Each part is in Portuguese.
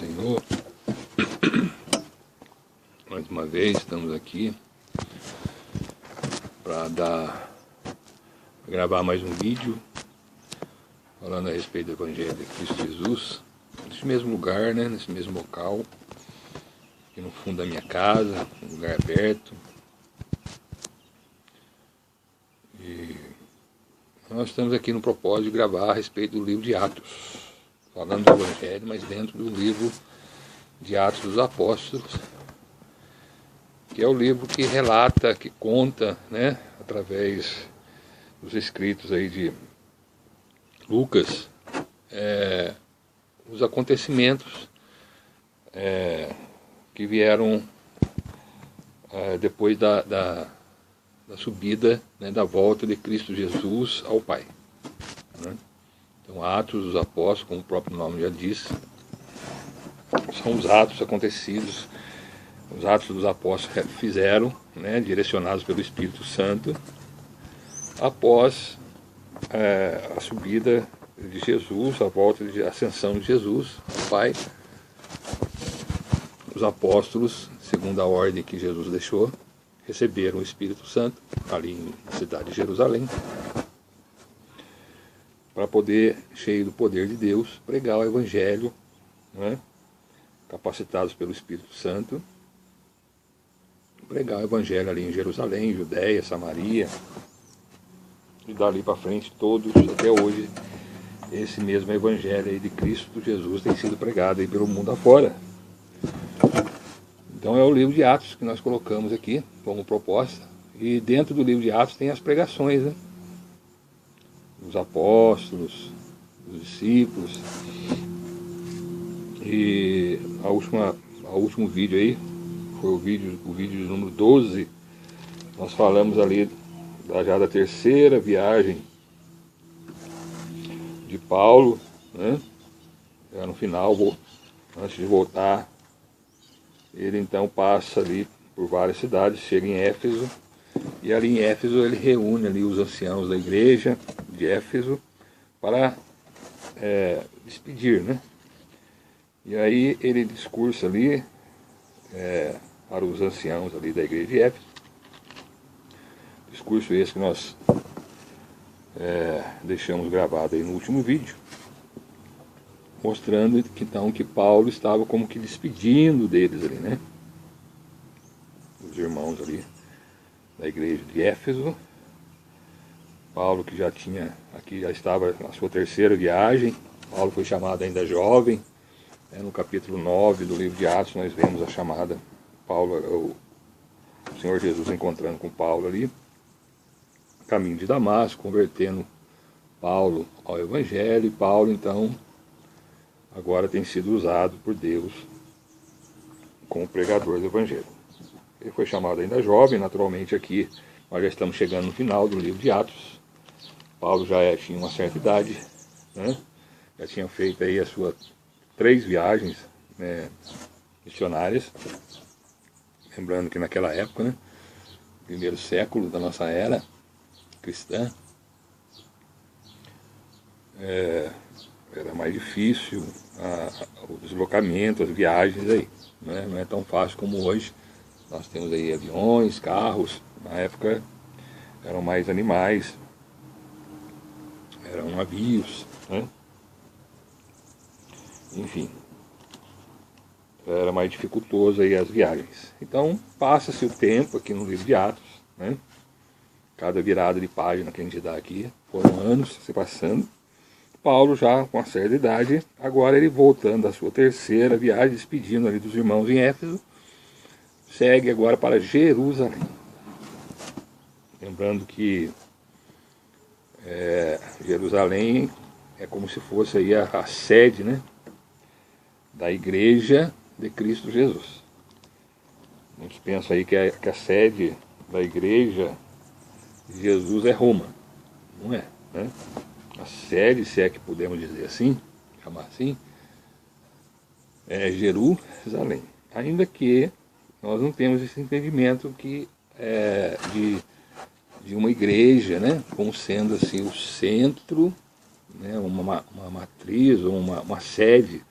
Senhor. Mais uma vez estamos aqui para gravar mais um vídeo falando a respeito do Evangelho de Cristo Jesus, nesse mesmo lugar, né, nesse mesmo local, aqui no fundo da minha casa, um lugar aberto. E nós estamos aqui no propósito de gravar a respeito do livro de Atos, falando do Evangelho, mas dentro do livro de Atos dos Apóstolos, que é o livro que relata, que conta, né, através dos escritos aí de Lucas, os acontecimentos que vieram depois da subida, né, da volta de Cristo Jesus ao Pai, né? Então, Atos dos Apóstolos, como o próprio nome já diz, são os atos acontecidos, os atos dos apóstolos fizeram, né, direcionados pelo Espírito Santo, após a subida de Jesus, a volta de ascensão de Jesus ao Pai. Os apóstolos, segundo a ordem que Jesus deixou, receberam o Espírito Santo ali na cidade de Jerusalém, para poder, cheio do poder de Deus, pregar o Evangelho, né, capacitados pelo Espírito Santo, pregar o Evangelho ali em Jerusalém, Judéia, Samaria, e dali para frente todos, até hoje, esse mesmo Evangelho aí de Cristo Jesus tem sido pregado aí pelo mundo afora. Então é o livro de Atos que nós colocamos aqui como proposta, e dentro do livro de Atos tem as pregações, né, dos apóstolos, dos discípulos. E o último vídeo aí foi o vídeo número 12. Nós falamos ali já da terceira viagem de Paulo, né? No final, antes de voltar, ele então passa ali por várias cidades, chega em Éfeso, e ali em Éfeso ele reúne ali os anciãos da igreja de Éfeso para despedir, né? E aí ele discursa ali para os anciãos ali da igreja de Éfeso, discurso esse que nós deixamos gravado aí no último vídeo, mostrando que, então, que Paulo estava como que despedindo deles ali, né? Os irmãos ali da igreja de Éfeso. Paulo, que já estava na sua terceira viagem. Paulo foi chamado ainda jovem, né? No capítulo 9 do livro de Atos nós vemos a chamada, o Senhor Jesus encontrando com Paulo ali, caminho de Damasco, convertendo Paulo ao Evangelho, e Paulo então agora tem sido usado por Deus como pregador do Evangelho. Ele foi chamado ainda jovem, naturalmente aqui nós já estamos chegando no final do livro de Atos. Paulo já tinha uma certa idade, né? Já tinha feito aí as suas 3 viagens, né, missionárias. Lembrando que naquela época, né, primeiro século da nossa era cristã, era mais difícil o deslocamento, as viagens aí, né? Não é tão fácil como hoje. Nós temos aí aviões, carros. Na época eram mais animais, eram navios, né? Enfim, era mais dificultoso aí as viagens. Então passa-se o tempo aqui no livro de Atos, né? Cada virada de página que a gente dá aqui, foram anos se passando. Paulo já com uma certa idade, agora ele voltando da sua terceira viagem, despedindo ali dos irmãos em Éfeso, segue agora para Jerusalém. Lembrando que Jerusalém é como se fosse aí a sede, né, da igreja de Cristo Jesus. Muitos pensam aí que a sede da igreja de Jesus é Roma. Não é, né? A sede, se é que podemos dizer assim, chamar assim, é Jerusalém. Ainda que nós não temos esse entendimento que de uma igreja, né, como sendo assim o centro, né, uma matriz ou uma sede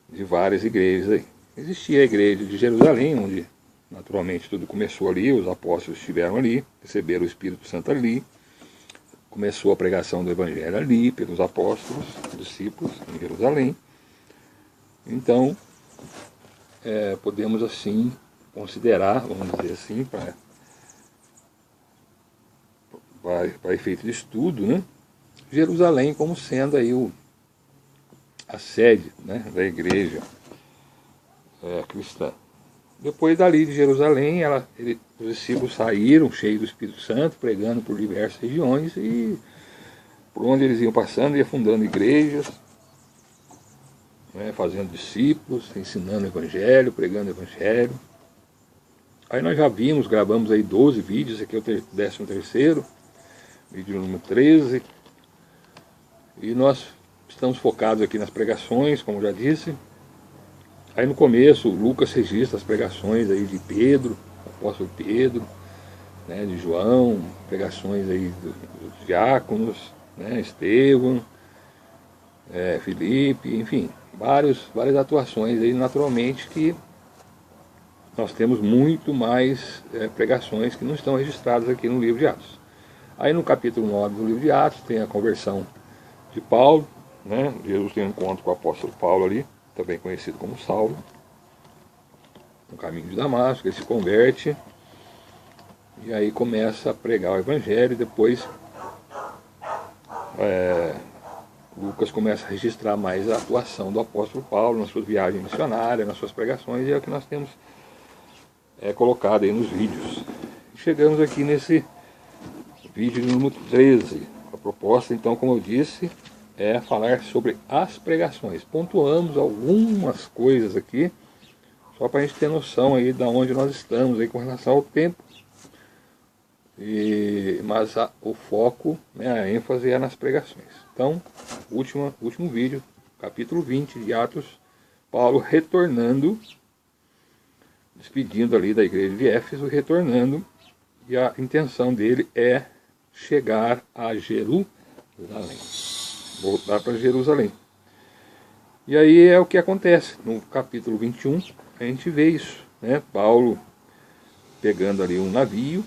de várias igrejas aí. Existia a igreja de Jerusalém, onde naturalmente tudo começou ali, os apóstolos estiveram ali, receberam o Espírito Santo ali, começou a pregação do Evangelho ali, pelos apóstolos, discípulos, em Jerusalém. Então, podemos assim considerar, vamos dizer assim, para efeito de estudo, né, Jerusalém como sendo aí a sede, né, da igreja cristã. Depois dali de Jerusalém, os discípulos saíram cheios do Espírito Santo, pregando por diversas regiões, e por onde eles iam passando, ia fundando igrejas, né, fazendo discípulos, ensinando o Evangelho, pregando o Evangelho. Aí nós já vimos, gravamos aí 12 vídeos, aqui é o 13º, vídeo número 13, e nós estamos focados aqui nas pregações, como já disse. Aí no começo, Lucas registra as pregações aí de Pedro, apóstolo Pedro, né, de João, pregações aí dos diáconos, né, Estevão, Filipe, enfim, várias atuações aí, naturalmente, que nós temos muito mais pregações que não estão registradas aqui no livro de Atos. Aí no capítulo 9 do livro de Atos tem a conversão de Paulo, né, Jesus tem um encontro com o apóstolo Paulo ali, também conhecido como Saulo, no caminho de Damasco. Ele se converte e aí começa a pregar o Evangelho. E depois Lucas começa a registrar mais a atuação do apóstolo Paulo nas suas viagens missionárias, nas suas pregações, e é o que nós temos colocado aí nos vídeos. E chegamos aqui nesse vídeo número 13. A proposta, então, como eu disse, é falar sobre as pregações. Pontuamos algumas coisas aqui, só para a gente ter noção aí de onde nós estamos aí com relação ao tempo. Mas o foco, né, a ênfase é nas pregações. Então, último vídeo, capítulo 20 de Atos, Paulo retornando, despedindo ali da igreja de Éfeso, retornando, e a intenção dele é chegar a Jerusalém. Voltar para Jerusalém. E aí é o que acontece. No capítulo 21, a gente vê isso, né? Paulo pegando ali um navio,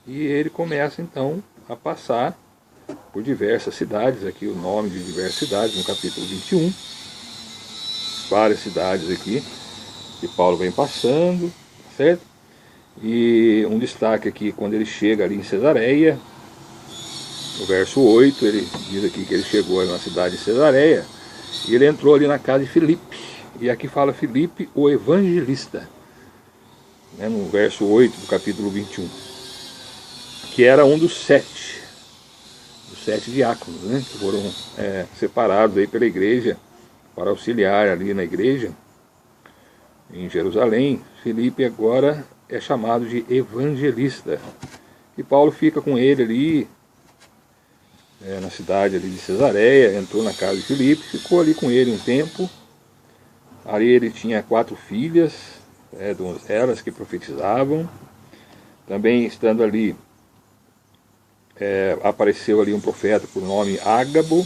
e ele começa então a passar por diversas cidades, aqui o nome de diversas cidades, no capítulo 21. Várias cidades aqui, que Paulo vem passando, certo? E um destaque aqui, quando ele chega ali em Cesareia, no verso 8, ele diz aqui que ele chegou na cidade de Cesareia, e ele entrou ali na casa de Filipe, e aqui fala Filipe, o evangelista, né, no verso 8 do capítulo 21, que era um dos sete diáconos, né, que foram separados aí pela igreja, para auxiliar ali na igreja, em Jerusalém. Filipe agora é chamado de evangelista, e Paulo fica com ele ali, na cidade ali de Cesareia, entrou na casa de Filipe, ficou ali com ele um tempo. Ali ele tinha 4 filhas, donzelas que profetizavam. Também estando ali, apareceu ali um profeta por nome Ágabo,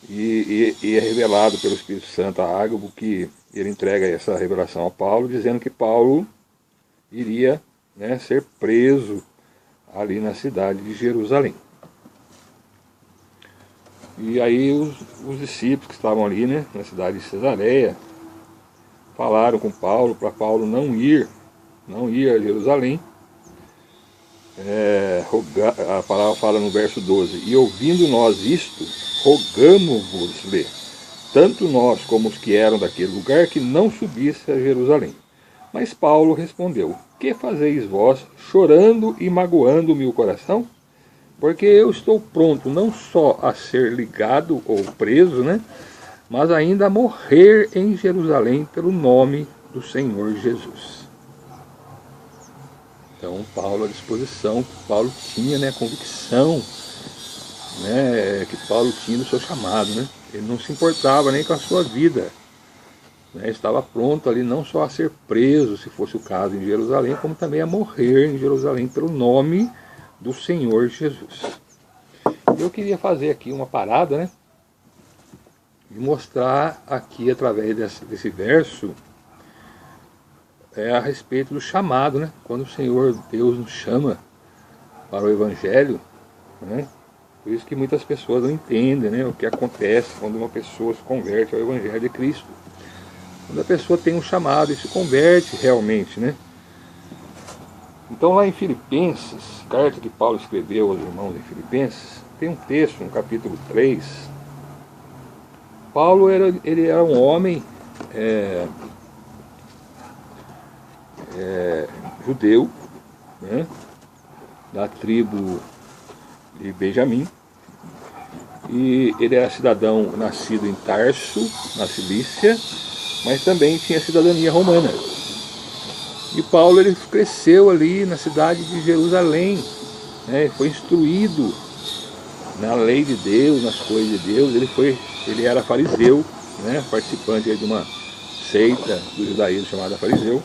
e é revelado pelo Espírito Santo a Ágabo que ele entrega essa revelação a Paulo, dizendo que Paulo iria, né, ser preso ali na cidade de Jerusalém. E aí os discípulos que estavam ali, né, na cidade de Cesareia, falaram com Paulo para Paulo não ir a Jerusalém. A palavra fala no verso 12: e ouvindo nós isto, rogamo-vos-lhe, tanto nós como os que eram daquele lugar, que não subisse a Jerusalém. Mas Paulo respondeu: que fazeis vós, chorando e magoando-me o coração? Porque eu estou pronto não só a ser ligado ou preso, né, mas ainda a morrer em Jerusalém pelo nome do Senhor Jesus. Então Paulo, à disposição que Paulo tinha, né, a convicção, né, que Paulo tinha do seu chamado, né? Ele não se importava nem com a sua vida, né, estava pronto ali não só a ser preso, se fosse o caso, em Jerusalém, como também a morrer em Jerusalém pelo nome do Senhor Jesus. Eu queria fazer aqui uma parada, né, de mostrar aqui através desse verso a respeito do chamado, né? Quando o Senhor Deus nos chama para o Evangelho, né? Por isso que muitas pessoas não entendem, né, o que acontece quando uma pessoa se converte ao Evangelho de Cristo. Quando a pessoa tem um chamado e se converte realmente, né? Então lá em Filipenses, carta que Paulo escreveu aos irmãos em Filipenses, tem um texto no capítulo 3. Paulo ele era um homem judeu, né, da tribo de Benjamim, e ele era cidadão nascido em Tarso, na Cilícia, mas também tinha cidadania romana. E Paulo ele cresceu ali na cidade de Jerusalém, né, foi instruído na lei de Deus, nas coisas de Deus. Ele era fariseu, né, participante de uma seita do judaísmo chamada fariseus.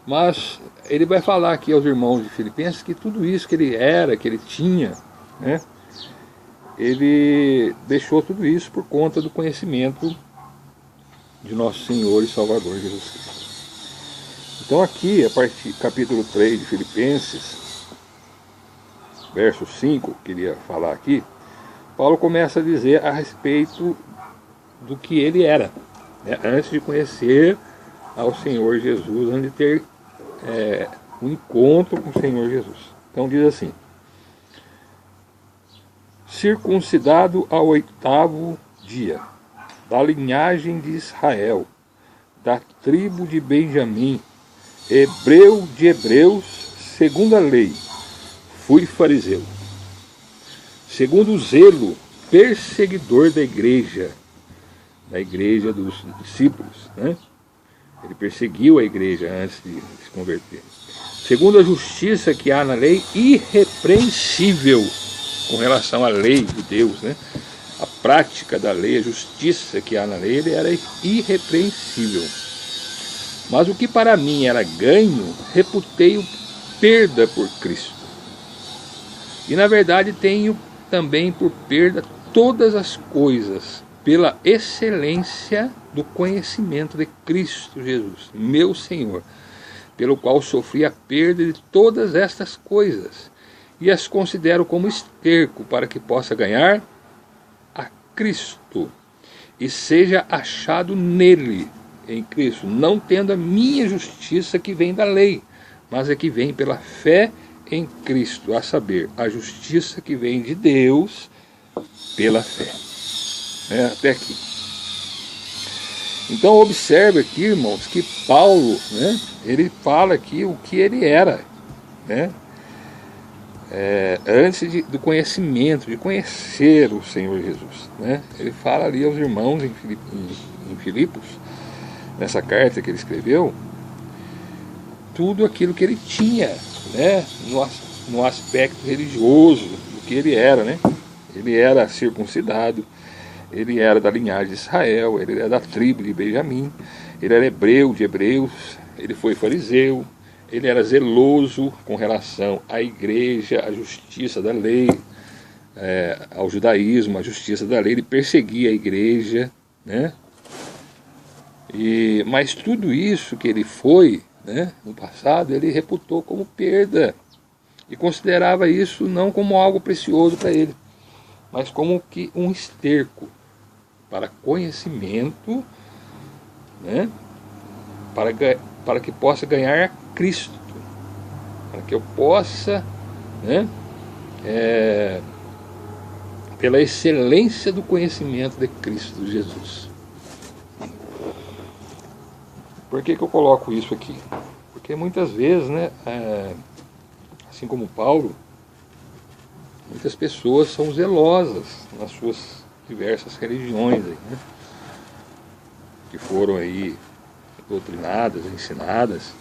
Mas ele vai falar aqui aos irmãos de Filipenses que tudo isso que ele era, que ele tinha, né, ele deixou tudo isso por conta do conhecimento de nosso Senhor e Salvador Jesus Cristo. Então aqui, a partir do capítulo 3 de Filipenses, verso 5, queria falar aqui, Paulo começa a dizer a respeito do que ele era, né, antes de conhecer ao Senhor Jesus, antes de ter um encontro com o Senhor Jesus. Então diz assim: circuncidado ao 8º dia, da linhagem de Israel, da tribo de Benjamim, hebreu de hebreus, segundo a lei, fui fariseu, segundo o zelo, perseguidor da igreja dos discípulos, né? Ele perseguiu a igreja antes de se converter. Segundo a justiça que há na lei, irrepreensível com relação à lei de Deus, né? A prática da lei, a justiça que há na lei, ele era irrepreensível. Mas o que para mim era ganho, reputei-o perda por Cristo. E na verdade tenho também por perda todas as coisas, pela excelência do conhecimento de Cristo Jesus, meu Senhor, pelo qual sofri a perda de todas estas coisas, e as considero como esterco para que possa ganhar a Cristo, e seja achado nele, em Cristo, não tendo a minha justiça que vem da lei, mas a que vem pela fé em Cristo, a saber, a justiça que vem de Deus pela fé. Até aqui. Então observe aqui, irmãos, que Paulo, né, ele fala aqui o que ele era, né, antes do conhecimento, de conhecer o Senhor Jesus, né. Ele fala ali aos irmãos em Filipos, nessa carta que ele escreveu, tudo aquilo que ele tinha, né, no aspecto religioso do que ele era, né. Ele era circuncidado, ele era da linhagem de Israel, ele era da tribo de Benjamim, ele era hebreu de hebreus, ele foi fariseu, ele era zeloso com relação à igreja, à justiça da lei, ao judaísmo, à justiça da lei, ele perseguia a igreja, né? Mas tudo isso que ele foi, né, no passado, ele reputou como perda, e considerava isso não como algo precioso para ele, mas como que um esterco para conhecimento, né, para que possa ganhar Cristo, para que eu possa, né, pela excelência do conhecimento de Cristo Jesus. Por que eu coloco isso aqui? Porque muitas vezes, né, assim como Paulo, muitas pessoas são zelosas nas suas diversas religiões aí, né, que foram aí doutrinadas, ensinadas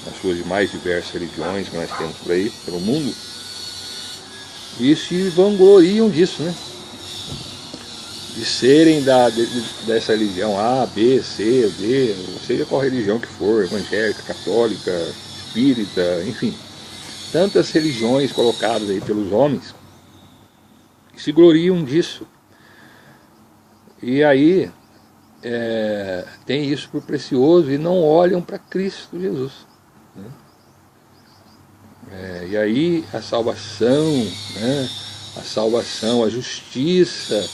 nas suas mais diversas religiões que nós temos por aí, pelo mundo, e se vangloriam disso, né, de serem dessa religião A, B, C, D, seja qual religião que for, evangélica, católica, espírita, enfim, tantas religiões colocadas aí pelos homens, que se gloriam disso. E aí tem isso por precioso e não olham para Cristo Jesus, né? E aí a salvação, né? A salvação, a justiça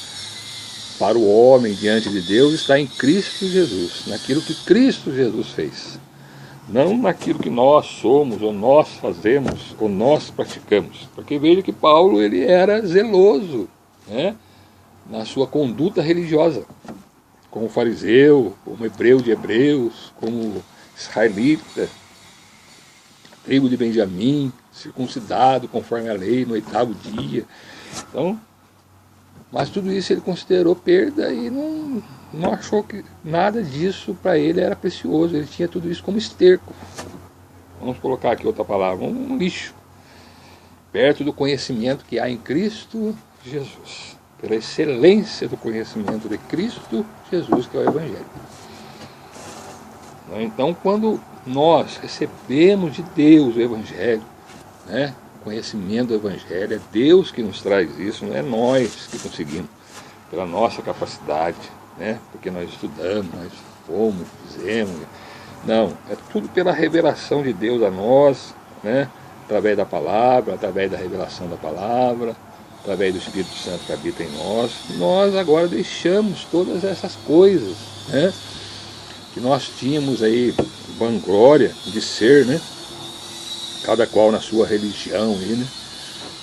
para o homem diante de Deus está em Cristo Jesus, naquilo que Cristo Jesus fez, não naquilo que nós somos, ou nós fazemos, ou nós praticamos. Porque veja que Paulo, ele era zeloso, né, na sua conduta religiosa, como fariseu, como hebreu de hebreus, como israelita, tribo de Benjamim, circuncidado conforme a lei no 8º dia. Então, mas tudo isso ele considerou perda e não achou que nada disso para ele era precioso. Ele tinha tudo isso como esterco. Vamos colocar aqui outra palavra, um lixo, perto do conhecimento que há em Cristo Jesus, pela excelência do conhecimento de Cristo Jesus, que é o Evangelho. Então, quando nós recebemos de Deus o Evangelho, né, o conhecimento do Evangelho, é Deus que nos traz isso, não é nós que conseguimos, pela nossa capacidade, né, porque nós estudamos, nós fomos, fizemos. Não, é tudo pela revelação de Deus a nós, né, através da palavra, através da revelação da palavra, através do Espírito Santo que habita em nós. Nós agora deixamos todas essas coisas, né, que nós tínhamos aí vanglória de ser, né, cada qual na sua religião, aí, né,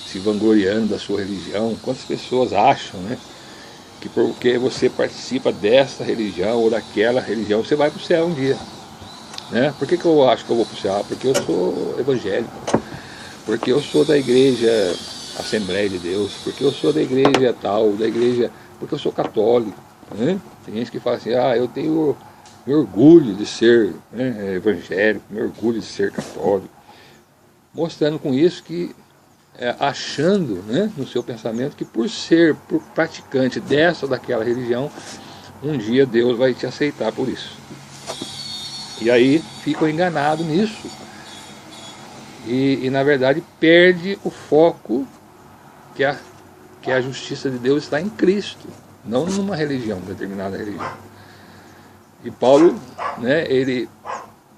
se vangloriando da sua religião. Quantas pessoas acham, né, que porque você participa dessa religião ou daquela religião, você vai para o céu um dia, né? Por que eu acho que eu vou para o céu? Porque eu sou evangélico, porque eu sou da igreja Assembleia de Deus, porque eu sou da igreja tal, da igreja, porque eu sou católico, né? Tem gente que fala assim, eu tenho meu orgulho de ser, né, evangélico, meu orgulho de ser católico, mostrando com isso que, achando, né, no seu pensamento que por praticante dessa ou daquela religião, um dia Deus vai te aceitar por isso. E aí ficam enganados nisso. E na verdade perde o foco que a justiça de Deus está em Cristo, não numa religião, determinada religião. E Paulo, né, ele,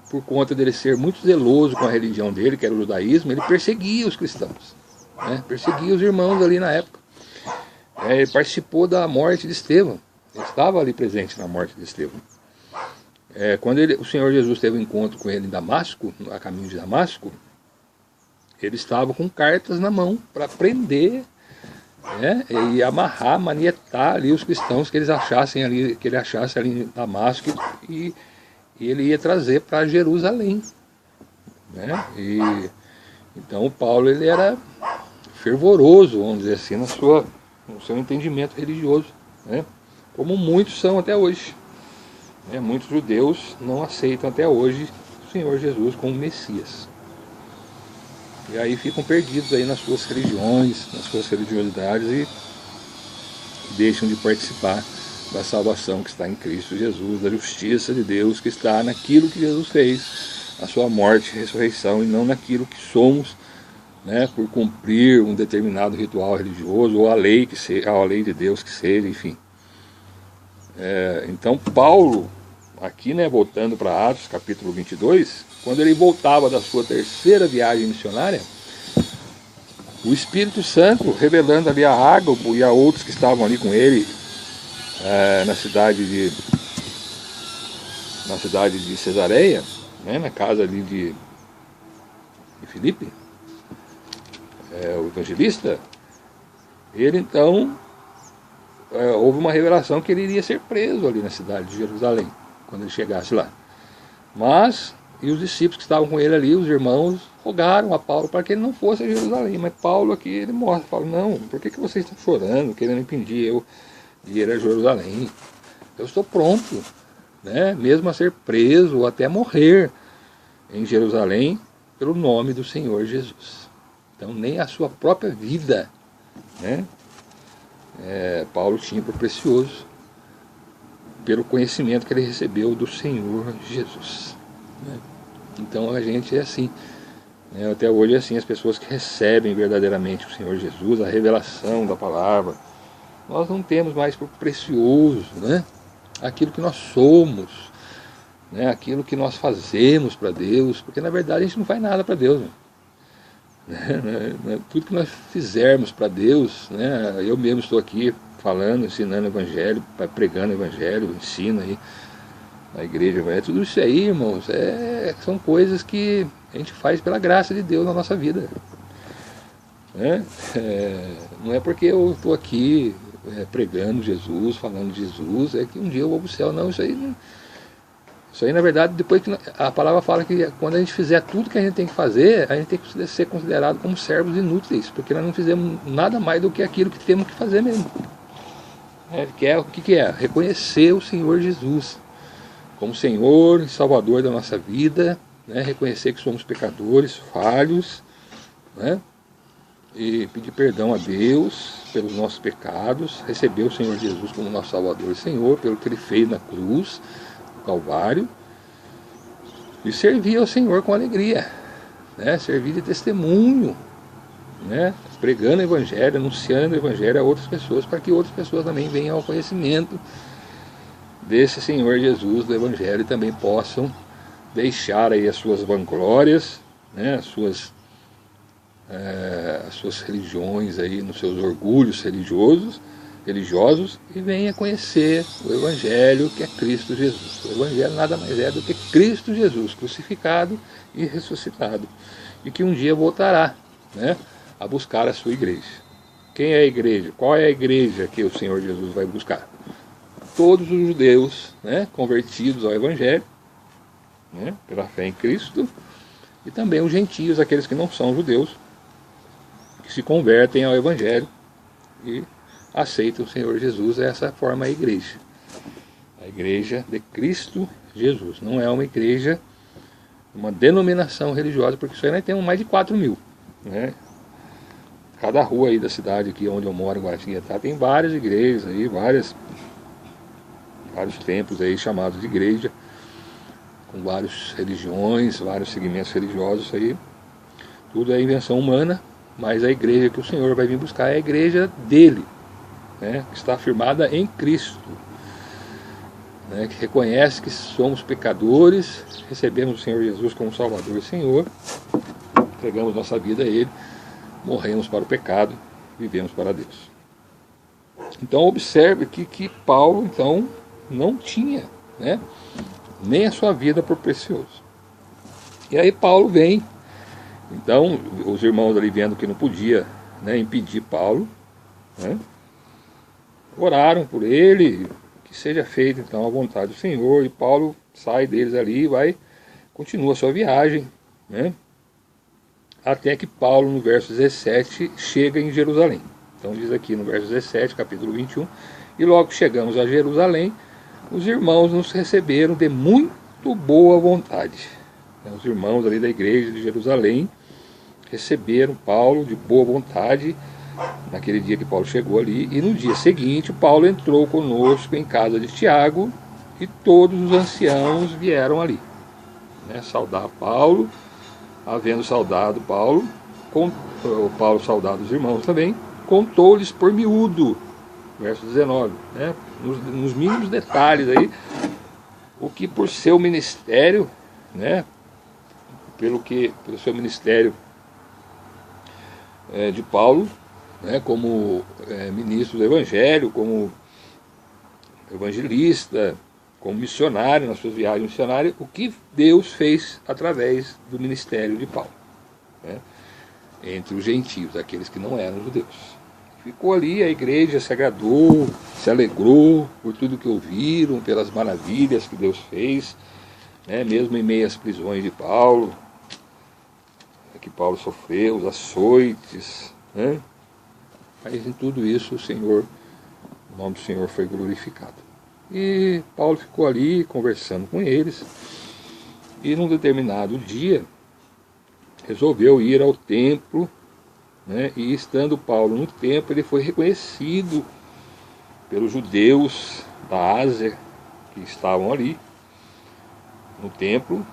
por conta dele ser muito zeloso com a religião dele, que era o judaísmo, ele perseguia os cristãos, né, perseguia os irmãos ali na época. Ele participou da morte de Estevão, ele estava ali presente na morte de Estevão. Quando o Senhor Jesus teve um encontro com ele em Damasco, a caminho de Damasco, ele estava com cartas na mão para prender, né, e amarrar, manietar ali os cristãos que ele achasse ali em Damasco, e ele ia trazer para Jerusalém, né? E então Paulo, ele era fervoroso, vamos dizer assim, no seu entendimento religioso, né? Como muitos são até hoje, né? Muitos judeus não aceitam até hoje o Senhor Jesus como Messias. E aí ficam perdidos aí nas suas religiões, nas suas religiosidades, e deixam de participar da salvação que está em Cristo Jesus, da justiça de Deus que está naquilo que Jesus fez, na sua morte e ressurreição, e não naquilo que somos, né, por cumprir um determinado ritual religioso, ou a lei de Deus que seja, enfim. Então Paulo, aqui, né, voltando para Atos capítulo 22, quando ele voltava da sua terceira viagem missionária, o Espírito Santo, revelando ali a Ágabo e a outros que estavam ali com ele, na cidade de Cesareia, né, na casa ali de Filipe, o evangelista, ele então, houve uma revelação que ele iria ser preso ali na cidade de Jerusalém, quando ele chegasse lá. Mas, e os discípulos que estavam com ele ali, os irmãos, rogaram a Paulo para que ele não fosse a Jerusalém. Mas Paulo aqui, ele mostra, fala, não, por que vocês estão chorando, querendo impedir eu de ir a Jerusalém? Eu estou pronto, né, mesmo a ser preso ou até morrer em Jerusalém pelo nome do Senhor Jesus. Então nem a sua própria vida, né, Paulo tinha por precioso, pelo conhecimento que ele recebeu do Senhor Jesus, né? Então a gente é assim, Até hoje é assim, as pessoas que recebem verdadeiramente o Senhor Jesus, a revelação da palavra, nós não temos mais por precioso, né, aquilo que nós somos, né, aquilo que nós fazemos para Deus, porque na verdade a gente não faz nada para Deus, né? Tudo que nós fizermos para Deus, né, eu mesmo estou aqui falando, ensinando o Evangelho, pregando o Evangelho, ensino aí na igreja, tudo isso aí, irmãos, são coisas que a gente faz pela graça de Deus na nossa vida, né? Não é porque eu estou aqui pregando Jesus, falando de Jesus, é que um dia eu vou para o céu, não, isso aí na verdade, depois que a palavra fala que quando a gente fizer tudo que a gente tem que fazer, a gente tem que ser considerado como servos inúteis, porque nós não fizemos nada mais do que aquilo que temos que fazer mesmo. O que é? Reconhecer o Senhor Jesus como Senhor e Salvador da nossa vida, né? Reconhecer que somos pecadores, falhos, né? E pedir perdão a Deus pelos nossos pecados, receber o Senhor Jesus como nosso Salvador e Senhor, pelo que Ele fez na cruz, no Calvário, e servir ao Senhor com alegria, né? Servir de testemunho, né? Pregando o Evangelho, anunciando o Evangelho a outras pessoas, para que outras pessoas também venham ao conhecimento desse Senhor Jesus, do Evangelho, e também possam deixar aí as suas vanglórias, né, as suas religiões aí, nos seus orgulhos religiosos, e venha conhecer o Evangelho, que é Cristo Jesus. O Evangelho nada mais é do que Cristo Jesus, crucificado e ressuscitado, e que um dia voltará, né, a buscar a sua igreja. Quem é a igreja? Qual é a igreja que o Senhor Jesus vai buscar? Todos os judeus, né, convertidos ao Evangelho, né, pela fé em Cristo, e também os gentios, aqueles que não são judeus, que se convertem ao Evangelho e aceitam o Senhor Jesus. Essa forma é a igreja de Cristo Jesus. Não é uma igreja, uma denominação religiosa, porque isso aí nós temos mais de 4.000, né? Cada rua aí da cidade aqui onde eu moro, em Guaratinguetá, tem várias igrejas aí, vários templos aí chamados de igreja, com várias religiões, vários segmentos religiosos aí. Tudo é invenção humana, mas a igreja que o Senhor vai vir buscar é a igreja dele, né, que está firmada em Cristo, né, que reconhece que somos pecadores, recebemos o Senhor Jesus como Salvador e Senhor, entregamos nossa vida a Ele, morremos para o pecado, vivemos para Deus. Então observe que Paulo então não tinha, né, nem a sua vida por precioso. E aí Paulo vem, então os irmãos ali vendo que não podia, né, impedir Paulo, né, oraram por ele, que seja feita então a vontade do Senhor, e Paulo sai deles ali e continua a sua viagem, né, até que Paulo no verso 17 chega em Jerusalém. Então diz aqui no verso 17, capítulo 21, e logo que chegamos a Jerusalém, os irmãos nos receberam de muito boa vontade. Os irmãos ali da igreja de Jerusalém receberam Paulo de boa vontade naquele dia que Paulo chegou ali, e no dia seguinte Paulo entrou conosco em casa de Tiago, e todos os anciãos vieram ali, né, saudar Paulo. Havendo saudado Paulo, Paulo saudado os irmãos também, contou-lhes por miúdo, verso 19, né, nos mínimos detalhes aí, o que por seu ministério, né, pelo seu ministério de Paulo, né, como ministro do Evangelho, como evangelista, como missionário, nas suas viagens missionárias, o que Deus fez através do ministério de Paulo, né, entre os gentios, aqueles que não eram judeus. Ficou ali, a igreja se agradou, se alegrou por tudo que ouviram, pelas maravilhas que Deus fez, né, mesmo em meio às prisões de Paulo, que Paulo sofreu, os açoites, né, mas em tudo isso o nome do Senhor foi glorificado. E Paulo ficou ali conversando com eles, e num determinado dia resolveu ir ao templo, né, e estando Paulo no templo, ele foi reconhecido pelos judeus da Ásia que estavam ali no templo,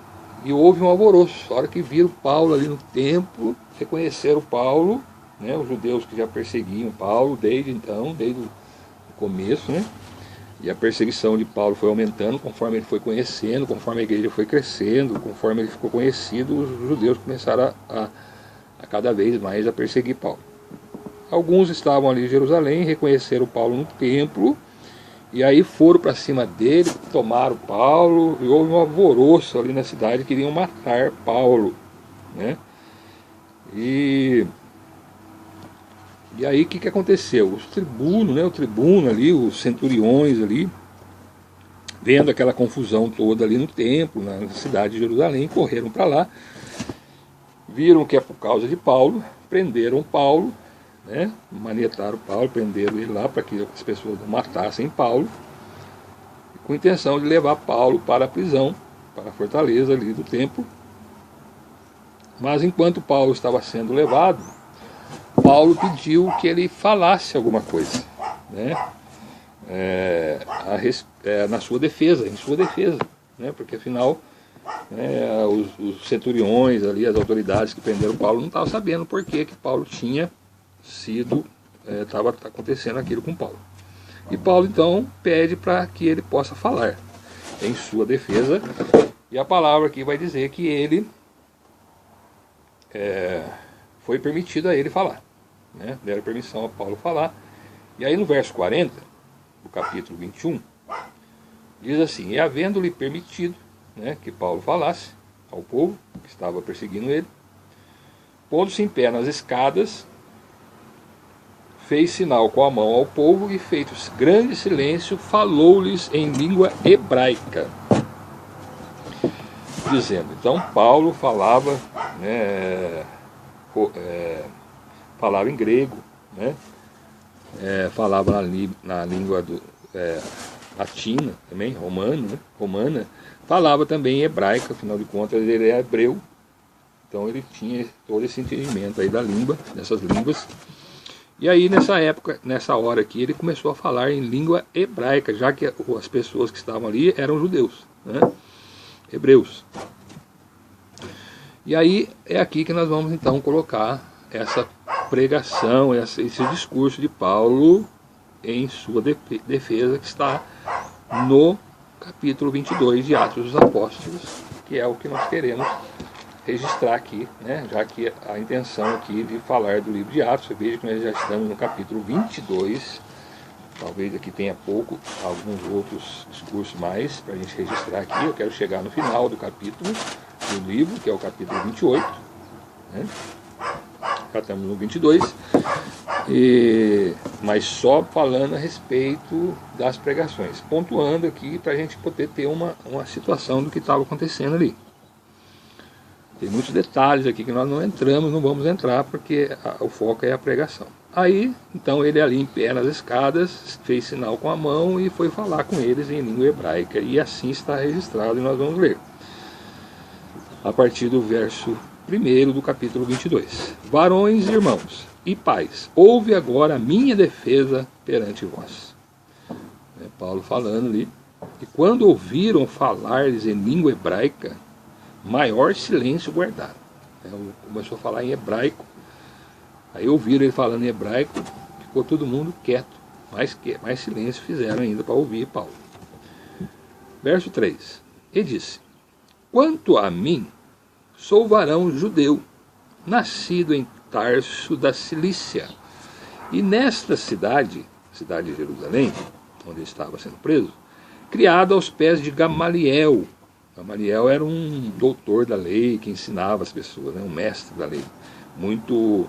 E houve um alvoroço. A hora que viram Paulo ali no templo, reconheceram Paulo, né, os judeus que já perseguiam Paulo desde então, desde o começo, né? E a perseguição de Paulo foi aumentando conforme ele foi conhecendo, conforme a igreja foi crescendo, conforme ele ficou conhecido, os judeus começaram a cada vez mais a perseguir Paulo. Alguns estavam ali em Jerusalém, reconheceram Paulo no templo, e aí foram para cima dele, tomaram Paulo, e houve um alvoroço ali na cidade, queriam matar Paulo, né? E aí o que aconteceu? Os tribunos, né, o tribuno ali, os centuriões ali, vendo aquela confusão toda ali no templo, na cidade de Jerusalém, correram para lá, viram que é por causa de Paulo, prenderam Paulo, né, manietaram Paulo, prenderam ele lá para que as pessoas não matassem Paulo, com a intenção de levar Paulo para a prisão, para a fortaleza ali do templo. Mas enquanto Paulo estava sendo levado, Paulo pediu que ele falasse alguma coisa, né, na sua defesa, em sua defesa, né, porque afinal os centuriões ali, as autoridades que prenderam Paulo não estavam sabendo por que Paulo tinha sido, estava acontecendo aquilo com Paulo. E Paulo então pede para que ele possa falar em sua defesa, e a palavra aqui vai dizer que ele foi permitido a ele falar, né? Deram permissão a Paulo falar. E aí no verso 40 do capítulo 21 diz assim: e havendo-lhe permitido, né, que Paulo falasse ao povo que estava perseguindo ele, pondo-se em pé nas escadas, fez sinal com a mão ao povo e, feito grande silêncio, falou-lhes em língua hebraica, dizendo. Então Paulo falava, né, falava em grego, né, falava na língua latina também, romana, falava também em hebraico, afinal de contas ele é hebreu, então ele tinha todo esse entendimento aí da língua, dessas línguas. E aí nessa hora aqui, ele começou a falar em língua hebraica, já que as pessoas que estavam ali eram judeus, né, hebreus. E aí é aqui que nós vamos então colocar essa pregação, esse discurso de Paulo em sua defesa, que está no capítulo 22 de Atos dos Apóstolos, que é o que nós queremos registrar aqui, né? Já que a intenção aqui de falar do livro de Atos, você veja que nós já estamos no capítulo 22, talvez aqui tenha alguns outros discursos mais para a gente registrar aqui. Eu quero chegar no final do capítulo do livro, que é o capítulo 28, né? Já estamos no 22, mas só falando a respeito das pregações, pontuando aqui para a gente poder ter uma situação do que estava acontecendo ali. Tem muitos detalhes aqui que nós não vamos entrar, porque o foco é a pregação. Aí, então, ele ali em pé nas escadas, fez sinal com a mão e foi falar com eles em língua hebraica. E assim está registrado, e nós vamos ler a partir do verso 1 do capítulo 22. Varões, irmãos e pais, ouve agora a minha defesa perante vós. Paulo falando ali. E quando ouviram falar-lhes em língua hebraica, maior silêncio guardaram. Começou a falar em hebraico. Aí ouviram ele falando em hebraico, ficou todo mundo quieto. Mais silêncio fizeram ainda para ouvir Paulo. Verso 3. E disse: quanto a mim, sou varão judeu, nascido em Tarso da Cilícia, e nesta cidade de Jerusalém, onde ele estava sendo preso, criado aos pés de Gamaliel. Gamaliel era um doutor da lei que ensinava as pessoas, né, um mestre da lei, muito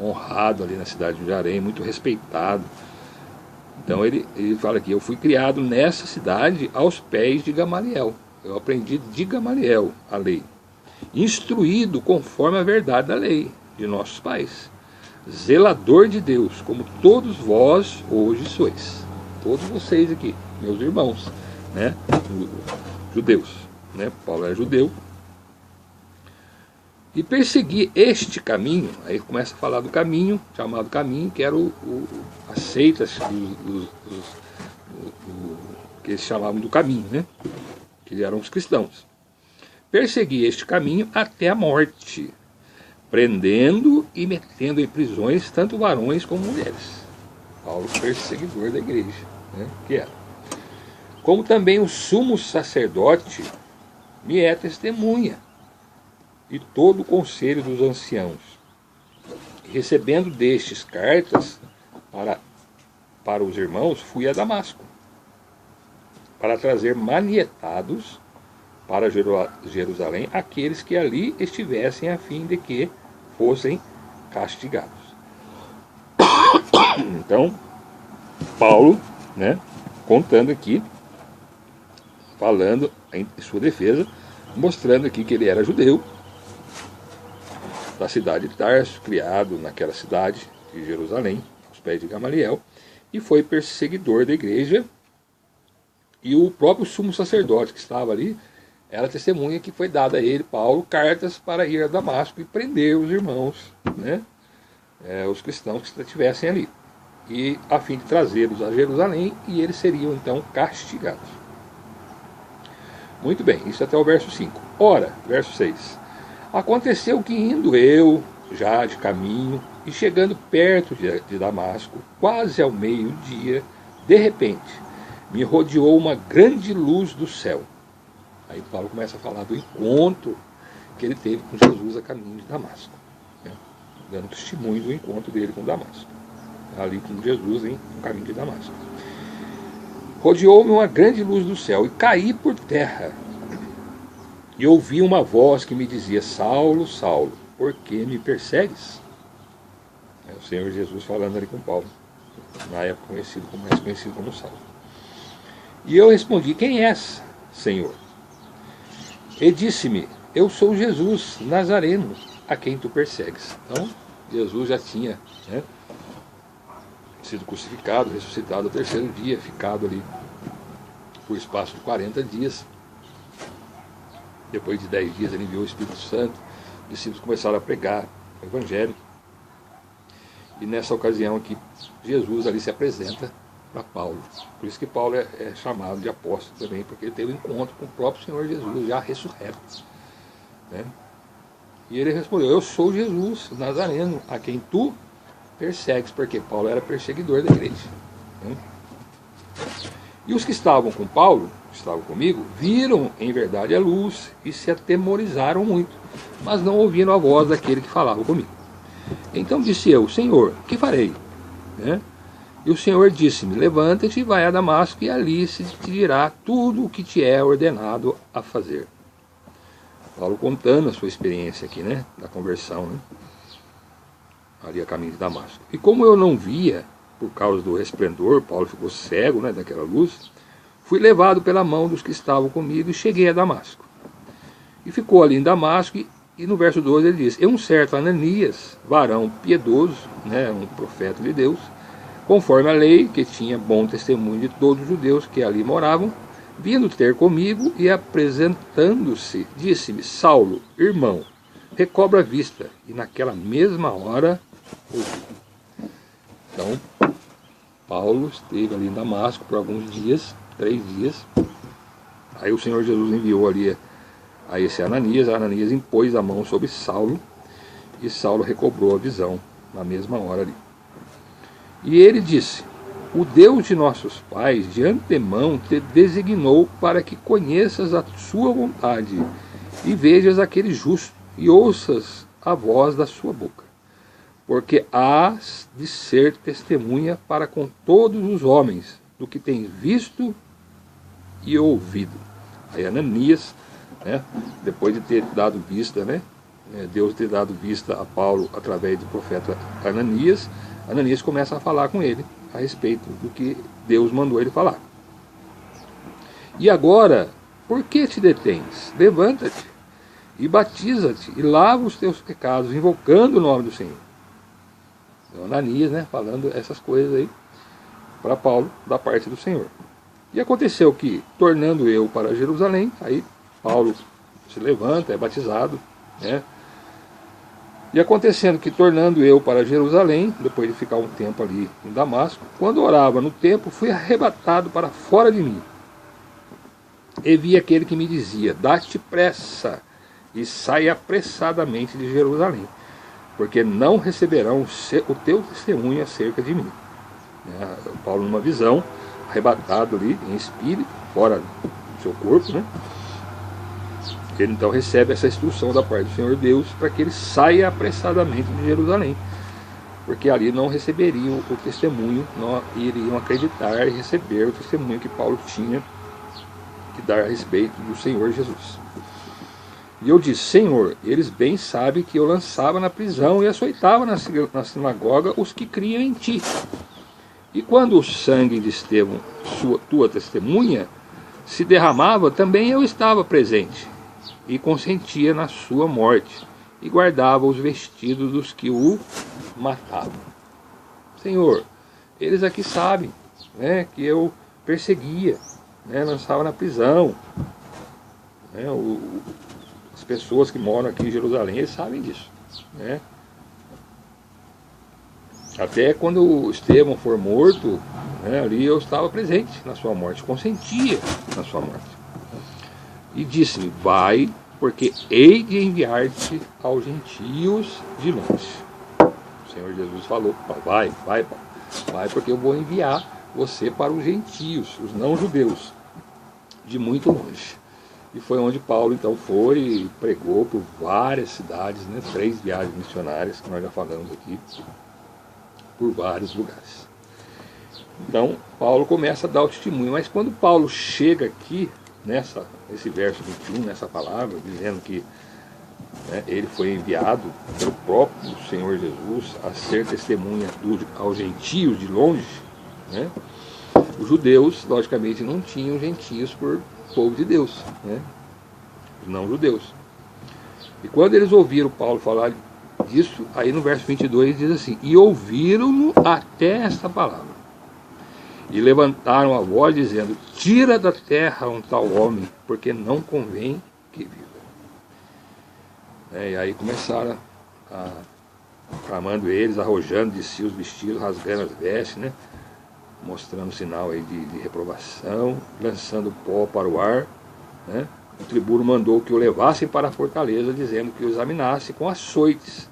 honrado ali na cidade de Jerusalém, muito respeitado. Então ele fala aqui: eu fui criado nessa cidade aos pés de Gamaliel. Eu aprendi de Gamaliel a lei, instruído conforme a verdade da lei de nossos pais, zelador de Deus, como todos vós hoje sois. Todos vocês aqui, meus irmãos, né, judeus, né? Paulo era judeu. E persegui este caminho. Aí começa a falar do caminho, chamado caminho, que era as seitas que eles chamavam do caminho, né? Que eram os cristãos. persegui este caminho até a morte, prendendo e metendo em prisões tanto varões como mulheres. Paulo, perseguidor da igreja, né, que era. Como também o sumo sacerdote me é testemunha, e todo o conselho dos anciãos. E recebendo destes cartas para os irmãos, fui a Damasco, para trazer manietados para Jerusalém aqueles que ali estivessem, a fim de que fossem castigados. Então, Paulo, né, contando aqui, falando em sua defesa, mostrando aqui que ele era judeu, da cidade de Tarso, criado naquela cidade de Jerusalém, aos pés de Gamaliel, e foi perseguidor da igreja, e o próprio sumo sacerdote que estava ali era testemunha que foi dada a ele, Paulo, cartas para ir a Damasco e prender os irmãos, né, os cristãos que estivessem ali, e a fim de trazê-los a Jerusalém, e eles seriam então castigados. Muito bem, isso até o verso 5. Ora, verso 6. Aconteceu que indo eu, já de caminho, e chegando perto de Damasco, quase ao meio-dia, de repente, me rodeou uma grande luz do céu. Aí Paulo começa a falar do encontro que ele teve com Jesus a caminho de Damasco, né, dando testemunho do encontro dele com Damasco, ali com Jesus no caminho de Damasco. Rodeou-me uma grande luz do céu, e caí por terra, e ouvi uma voz que me dizia: Saulo, Saulo, por que me persegues? É o Senhor Jesus falando ali com Paulo, na época mais conhecido como Saulo. E eu respondi: quem és, Senhor? E disse-me: eu sou Jesus Nazareno, a quem tu persegues. Então, Jesus já tinha, né, sido crucificado, ressuscitado ao terceiro dia, ficado ali por espaço de 40 dias. Depois de 10 dias ele enviou o Espírito Santo, os discípulos começaram a pregar o Evangelho. E nessa ocasião aqui, Jesus ali se apresenta para Paulo. Por isso que Paulo é chamado de apóstolo também, porque ele teve um encontro com o próprio Senhor Jesus, já ressurreto, né? E ele respondeu: eu sou Jesus Nazareno, a quem tu persegues, porque Paulo era perseguidor da igreja, né? E os que estavam com Paulo, que estavam comigo, viram em verdade a luz e se atemorizaram muito, mas não ouviram a voz daquele que falava comigo. Então disse eu: Senhor, que farei? Né? E o Senhor disse-me: levanta-te e vai a Damasco, e ali se te dirá tudo o que te é ordenado a fazer. Paulo contando a sua experiência aqui, né, da conversão, né, ali a caminho de Damasco. E como eu não via, por causa do resplendor, Paulo ficou cego, né, daquela luz, fui levado pela mão dos que estavam comigo e cheguei a Damasco. E ficou ali em Damasco, e no verso 12 ele diz: e um certo Ananias, varão piedoso, né, um profeta de Deus, conforme a lei, que tinha bom testemunho de todos os judeus que ali moravam, vindo ter comigo e apresentando-se, disse-me: Saulo, irmão, recobra a vista. E naquela mesma hora ouvi. Então, Paulo esteve ali em Damasco por alguns dias, 3 dias. Aí o Senhor Jesus enviou ali a esse Ananias. Ananias impôs a mão sobre Saulo, e Saulo recobrou a visão na mesma hora ali. E ele disse: o Deus de nossos pais de antemão te designou para que conheças a sua vontade e vejas aquele justo e ouças a voz da sua boca, porque hás de ser testemunha para com todos os homens do que tens visto e ouvido. Aí Ananias, né, depois de ter dado vista, né, Deus ter dado vista a Paulo através do profeta Ananias, Ananias começa a falar com ele a respeito do que Deus mandou ele falar. E agora, por que te detens? Levanta-te e batiza-te e lava os teus pecados, invocando o nome do Senhor. Então, Ananias, né, falando essas coisas aí para Paulo, da parte do Senhor. E aconteceu que, tornando eu para Jerusalém, aí Paulo se levanta, é batizado, né? E acontecendo que, tornando eu para Jerusalém, depois de ficar um tempo ali em Damasco, quando orava no templo, fui arrebatado para fora de mim. E vi aquele que me dizia: dá-te pressa e sai apressadamente de Jerusalém, porque não receberão o teu testemunho acerca de mim. Paulo, numa visão, arrebatado ali em espírito, fora do seu corpo, né? Ele então recebe essa instrução da parte do Senhor Deus para que ele saia apressadamente de Jerusalém, porque ali não receberiam o testemunho, não iriam acreditar e receber o testemunho que Paulo tinha que dar a respeito do Senhor Jesus. E eu disse: Senhor, eles bem sabem que eu lançava na prisão e açoitava na sinagoga os que criam em ti. E quando o sangue de Estevão, tua testemunha, se derramava, também eu estava presente, e consentia na sua morte, e guardava os vestidos dos que o matavam. Senhor, eles aqui sabem, né, que eu perseguia, né, lançava na prisão, né, as pessoas que moram aqui em Jerusalém, eles sabem disso, né? Até quando o Estevão for morto, né, ali eu estava presente na sua morte, consentia na sua morte. E disse-me: vai, porque hei de enviar-te aos gentios de longe. O Senhor Jesus falou: vai, porque eu vou enviar você para os gentios, os não-judeus, de muito longe. E foi onde Paulo então foi e pregou por várias cidades, né, 3 viagens missionárias, que nós já falamos aqui, por vários lugares. Então Paulo começa a dar o testemunho, mas quando Paulo chega aqui, nesse verso 21, nessa palavra, dizendo que, né, ele foi enviado pelo próprio Senhor Jesus a ser testemunha aos gentios de longe, né, os judeus, logicamente, não tinham gentios por povo de Deus, né, os não-judeus. E quando eles ouviram Paulo falar disso, aí no verso 22 diz assim: e ouviram-no até esta palavra, e levantaram a voz dizendo: tira da terra um tal homem, porque não convém que viva. E aí começaram clamando eles, arrojando de si os vestidos, rasgando as vestes, né, mostrando sinal aí de reprovação, lançando pó para o ar, né. O tribuno mandou que o levassem para a fortaleza, dizendo que o examinasse com açoites,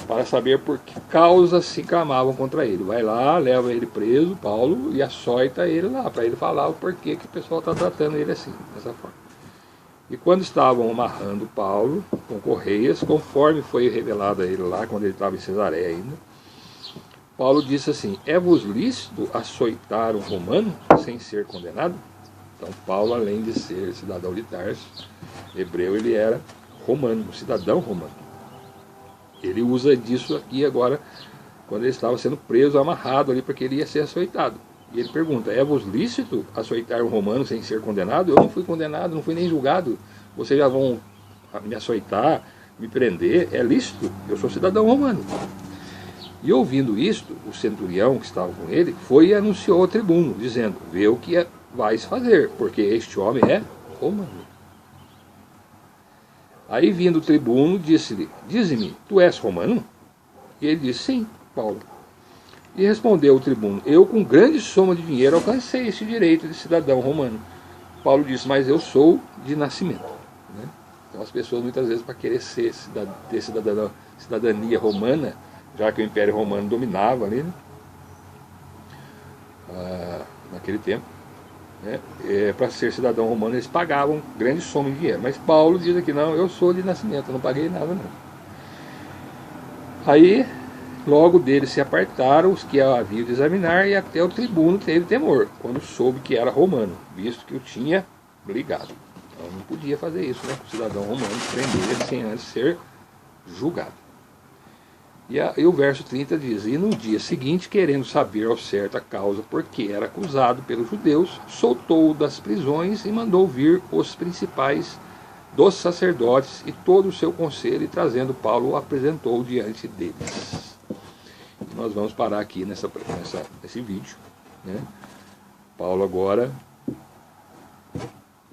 para saber por que causa se clamavam contra ele. Vai lá, leva ele preso, Paulo, e açoita ele lá, para ele falar o porquê que o pessoal está tratando ele assim, dessa forma. E quando estavam amarrando Paulo com correias, conforme foi revelado a ele lá, quando ele estava em Cesareia ainda, Paulo disse assim: é-vos lícito açoitar um romano sem ser condenado? Então Paulo, além de ser cidadão de Tarso, hebreu, ele era romano, um cidadão romano. Ele usa disso aqui agora, quando ele estava sendo preso, amarrado ali, porque ele ia ser açoitado. E ele pergunta: é-vos lícito açoitar um romano sem ser condenado? Eu não fui condenado, não fui nem julgado. Vocês já vão me açoitar, me prender? É lícito? Eu sou cidadão romano. E ouvindo isto, o centurião que estava com ele foi e anunciou ao tribuno, dizendo: vê o que vais fazer, porque este homem é romano. Aí vindo o tribuno, disse-lhe: dize-me, tu és romano? E ele disse: sim, Paulo. E respondeu o tribuno: eu com grande soma de dinheiro alcancei esse direito de cidadão romano. Paulo disse: mas eu sou de nascimento. Né? Então as pessoas muitas vezes, para querer ter cidadania romana, já que o Império Romano dominava ali, né, naquele tempo, né, para ser cidadão romano eles pagavam grande soma de dinheiro. Mas Paulo diz aqui: não, eu sou de nascimento, eu não paguei nada não. Aí logo deles se apartaram os que haviam de examinar, e até o tribuno teve temor quando soube que era romano, visto que o tinha ligado. Então não podia fazer isso, né, o cidadão romano, prender ele sem antes ser julgado. E o verso 30 diz: e no dia seguinte, querendo saber ao certo a causa por que era acusado pelos judeus, soltou-o das prisões e mandou vir os principais dos sacerdotes e todo o seu conselho, e trazendo Paulo, o apresentou diante deles. E nós vamos parar aqui nesse vídeo, né? Paulo agora,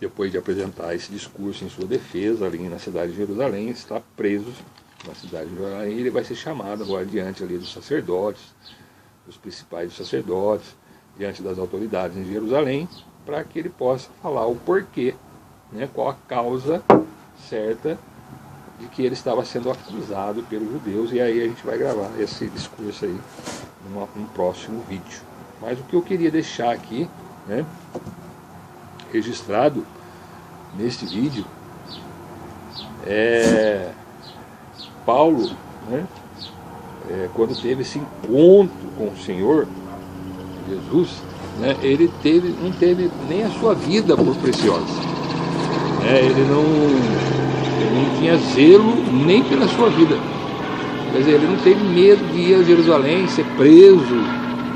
depois de apresentar esse discurso em sua defesa ali na cidade de Jerusalém, está preso na cidade de Jerusalém. Ele vai ser chamado agora diante ali dos sacerdotes, dos principais dos sacerdotes, diante das autoridades em Jerusalém, para que ele possa falar o porquê, né, qual a causa certa de que ele estava sendo acusado pelos judeus. E aí a gente vai gravar esse discurso aí num próximo vídeo. Mas o que eu queria deixar aqui, né, registrado neste vídeo, é Paulo, né, quando teve esse encontro com o Senhor Jesus, né, ele não teve nem a sua vida por preciosa, né, ele não tinha zelo nem pela sua vida. Quer dizer, ele não teve medo de ir a Jerusalém, ser preso,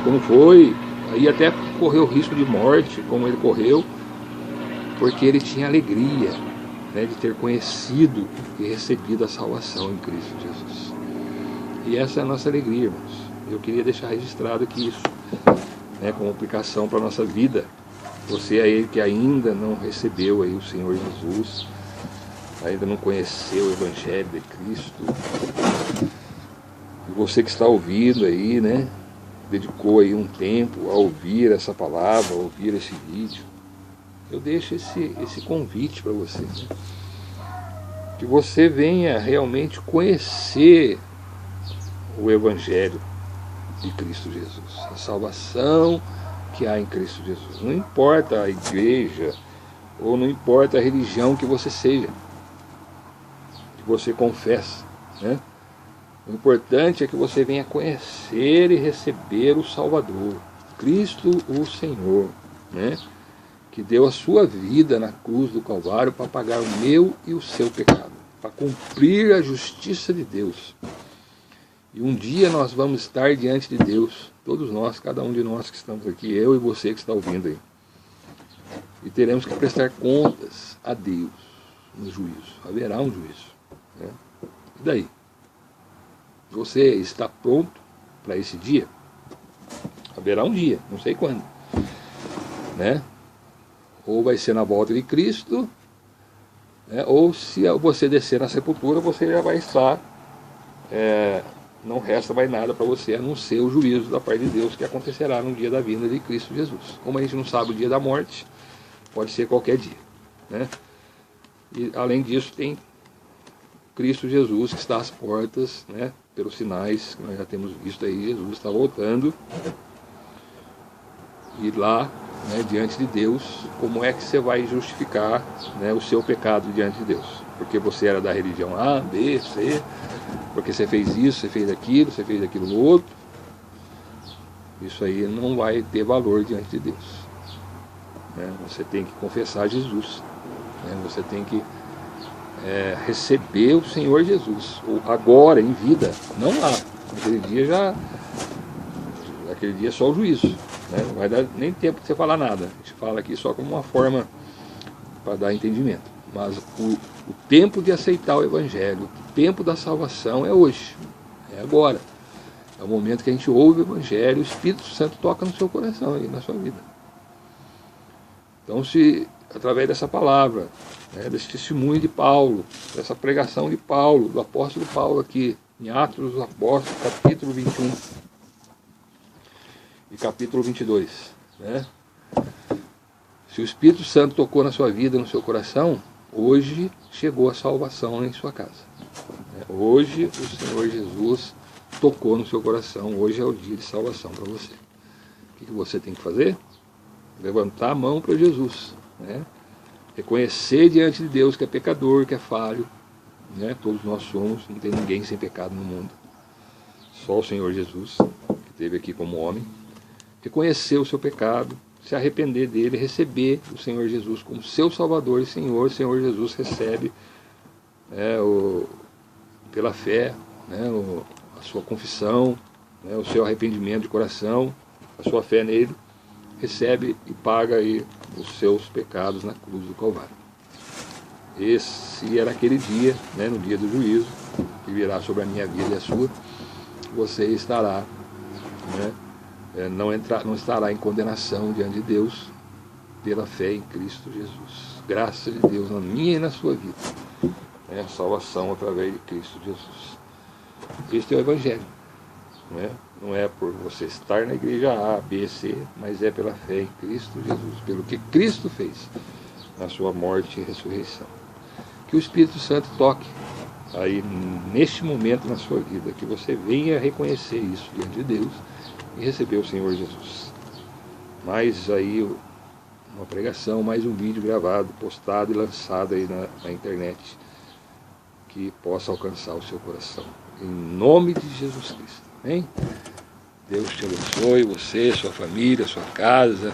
como foi, aí até correu o risco de morte, como ele correu, porque ele tinha alegria, né, de ter conhecido e recebido a salvação em Cristo Jesus. E essa é a nossa alegria, irmãos. Eu queria deixar registrado aqui isso, né, como aplicação para a nossa vida. Você aí que ainda não recebeu aí o Senhor Jesus, ainda não conheceu o Evangelho de Cristo, e você que está ouvindo aí, né, dedicou aí um tempo a ouvir essa palavra, a ouvir esse vídeo, eu deixo esse convite para você, né, que você venha realmente conhecer o Evangelho de Cristo Jesus, a salvação que há em Cristo Jesus. Não importa a igreja, ou não importa a religião que você seja, que você confessa, né? O importante é que você venha conhecer e receber o Salvador, Cristo o Senhor, né, que deu a sua vida na cruz do Calvário para pagar o meu e o seu pecado, para cumprir a justiça de Deus. E um dia nós vamos estar diante de Deus, todos nós, cada um de nós que estamos aqui, eu e você que está ouvindo aí. E teremos que prestar contas a Deus no juízo. Haverá um juízo, né? E daí? Você está pronto para esse dia? Haverá um dia, não sei quando, né? Ou vai ser na volta de Cristo, né? Ou se você descer na sepultura, você já vai estar... não resta mais nada para você a não ser o juízo da parte de Deus que acontecerá no dia da vinda de Cristo Jesus. Como a gente não sabe o dia da morte, pode ser qualquer dia, né? E além disso tem Cristo Jesus que está às portas, né, pelos sinais que nós já temos visto aí. Jesus está voltando, e lá, né, diante de Deus, como é que você vai justificar, né, o seu pecado diante de Deus? Porque você era da religião A, B, C, porque você fez isso, você fez aquilo outro. Isso aí não vai ter valor diante de Deus, né? Você tem que confessar Jesus, né? Você tem que receber o Senhor Jesus, agora, em vida, não lá. Aquele dia é só o juízo, né? Não vai dar nem tempo de você falar nada. A gente fala aqui só como uma forma para dar entendimento. Mas o tempo de aceitar o Evangelho, o tempo da salvação é hoje, é agora. É o momento que a gente ouve o Evangelho, o Espírito Santo toca no seu coração e na sua vida. Então, se através dessa palavra, né, desse testemunho de Paulo, dessa pregação de Paulo, do apóstolo Paulo aqui, em Atos dos Apóstolos, capítulo 21 e capítulo 22, né? Se o Espírito Santo tocou na sua vida, no seu coração, hoje chegou a salvação em sua casa. Hoje o Senhor Jesus tocou no seu coração, hoje é o dia de salvação para você. O que você tem que fazer? Levantar a mão para Jesus, né? Reconhecer diante de Deus que é pecador, que é falho, né? Todos nós somos, não tem ninguém sem pecado no mundo. Só o Senhor Jesus, que esteve aqui como homem. Reconhecer o seu pecado, se arrepender dele, receber o Senhor Jesus como seu Salvador e Senhor. O Senhor Jesus recebe pela fé, né, a sua confissão, né, o seu arrependimento de coração, a sua fé nele, recebe e paga aí os seus pecados na cruz do Calvário. Esse era aquele dia, né, no dia do juízo, que virá sobre a minha vida e a sua. Você estará, né, não estará em condenação diante de Deus pela fé em Cristo Jesus. Graça de Deus na minha e na sua vida. Salvação através de Cristo Jesus. Este é o Evangelho. Não é por você estar na igreja A, B, C, mas é pela fé em Cristo Jesus, pelo que Cristo fez na sua morte e ressurreição. Que o Espírito Santo toque aí neste momento na sua vida, que você venha reconhecer isso diante de Deus e receber o Senhor Jesus. Mais aí uma pregação, mais um vídeo gravado, postado e lançado aí na internet, que possa alcançar o seu coração. Em nome de Jesus Cristo. Amém? Deus te abençoe, você, sua família, sua casa.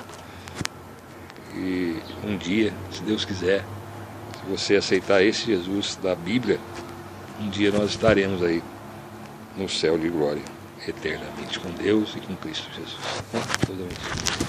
E um dia, se Deus quiser, se você aceitar esse Jesus da Bíblia, um dia nós estaremos aí no céu de glória, eternamente com Deus e com Cristo Jesus. Deus abençoe.